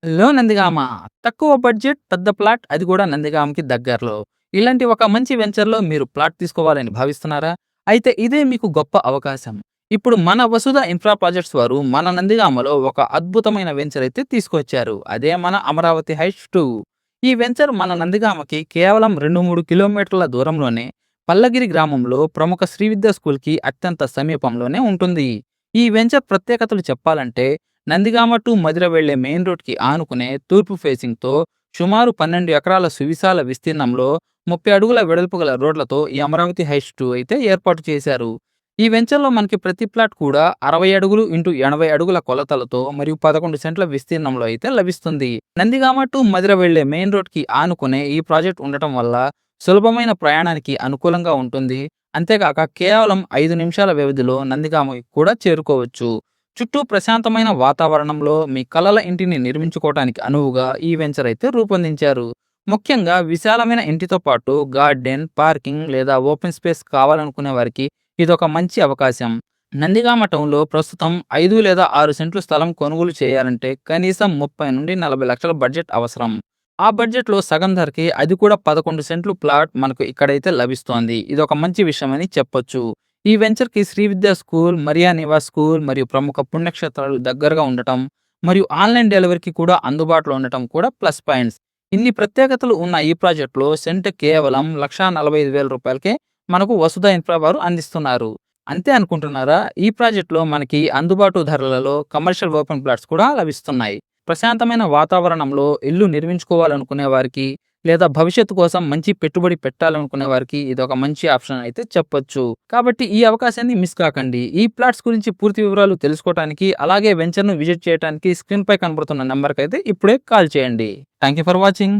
లో నందిగామ. తక్కువ బడ్జెట్ పెద్ద ప్లాట్ అది కూడా నందిగామకి దగ్గరలో. ఇలాంటి ఒక మంచి వెంచర్‌లో మీరు ప్లాట్ తీసుకోవాలని భావిస్తున్నారా? అయితే ఇదే మీకు గొప్ప అవకాశం. ఇప్పుడు మన వసుధ ఇన్ఫ్రా ప్రాజెక్ట్స్ వారు మన నందిగామలో ఒక అద్భుతమైన వెంచర్ అయితే తీసుకొచ్చారు. అదే మన అమరావతి హైట్స్ 2. ఈ వెంచర్ మన నందిగామకి కేవలం 2, 3 కిలోమీటర్ల దూరంలోనే పల్లగిరి గ్రామంలో ప్రముఖ శ్రీ విద్యా స్కూల్‌కి అత్యంత సమీపంలోనే ఉంటుంది. ఈ వెంచర్ ప్రత్యేకతలు చెప్పాలంటే నందిగామ టు మధిర వెళ్లే మెయిన్ రోడ్‌కి ఆనుకునే తూర్పు ఫేసింగ్‌తో సుమారు 12 ఎకరాల సువిశాల విస్తీర్ణంలో 30 అడుగుల వెడల్పు గల రోడ్లతో ఈ అమరావతి హైట్స్ 2 అయితే ఏర్పాటు చేశారు. ఈ వెంచర్‌లో మనకి ప్రతి ప్లాట్ కూడా 60 అడుగులు ఇంటూ 80 అడుగుల కొలతలతో మరియు 11 సెంట్ల విస్తీర్ణంలో అయితే లభిస్తుంది. నందిగామ టు మధిర వెళ్లే మెయిన్ రోడ్‌కి ఆనుకునే ఈ ప్రాజెక్ట్ ఉండటం వల్ల సులభమైన ప్రయాణానికి అనుకూలంగా ఉంటుంది. అంతేకాక కేవలం 5 నిమిషాల వ్యవధిలో నందిగామకి కూడా చేరుకోవచ్చు. చుట్టూ ప్రశాంతమైన వాతావరణంలో మీ కలల ఇంటిని నిర్మించుకోవటానికి అనువుగా ఈ వెంచర్ అయితే రూపొందించారు. ముఖ్యంగా విశాలమైన ఇంటితో పాటు గార్డెన్, పార్కింగ్ లేదా ఓపెన్ స్పేస్ కావాలనుకునే వారికి ఇదొక మంచి అవకాశం. నందిగామ టౌన్‌లో ప్రస్తుతం 5 లేదా 6 సెంట్లు స్థలం కొనుగోలు చేయాలంటే కనీసం 30-40 లక్షల బడ్జెట్ అవసరం. ఆ బడ్జెట్‌లో సగం ధరకి అది కూడా 11 సెంట్లు ప్లాట్ మనకు ఇక్కడైతే లభిస్తోంది. ఇదొక మంచి విషయమని చెప్పొచ్చు. ఈ వెంచర్‌కి శ్రీ విద్యా స్కూల్, మరియా నివాస్ స్కూల్ మరియు ప్రముఖ పుణ్యక్షేత్రాలు దగ్గరగా ఉండటం, మరియు ఆన్‌లైన్ డెలివరీకి కూడా అందుబాటులో ఉండటం కూడా ప్లస్ పాయింట్స్. ఇన్ని ప్రత్యేకతలు ఉన్న ఈ ప్రాజెక్ట్‌లో సెంట్ కేవలం రూ. 1,45,000కే మనకు వసుధ ఇన్ఫ్రా వారు అందిస్తున్నారు. అంతే అనుకుంటున్నారా? ఈ ప్రాజెక్ట్‌లో మనకి అందుబాటు ధరలలో కమర్షియల్ ఓపెన్ ప్లాట్స్ కూడా లభిస్తున్నాయి. ప్రశాంతమైన వాతావరణంలో ఇల్లు నిర్మించుకోవాలనుకునే వారికి, లేదా భవిష్యత్తు కోసం మంచి పెట్టుబడి పెట్టాలనుకునే వారికి ఇదొక మంచి ఆప్షన్ అయితే చెప్పొచ్చు. కాబట్టి ఈ అవకాశాన్ని మిస్ కాకండి. ఈ ప్లాట్స్ గురించి పూర్తి వివరాలు తెలుసుకోవటానికి, అలాగే వెంచర్‌ను విజిట్ చేయటానికి స్క్రీన్‌పై కనబడుతున్న నంబర్‌కైతే ఇప్పుడే కాల్ చేయండి. Thank you for watching.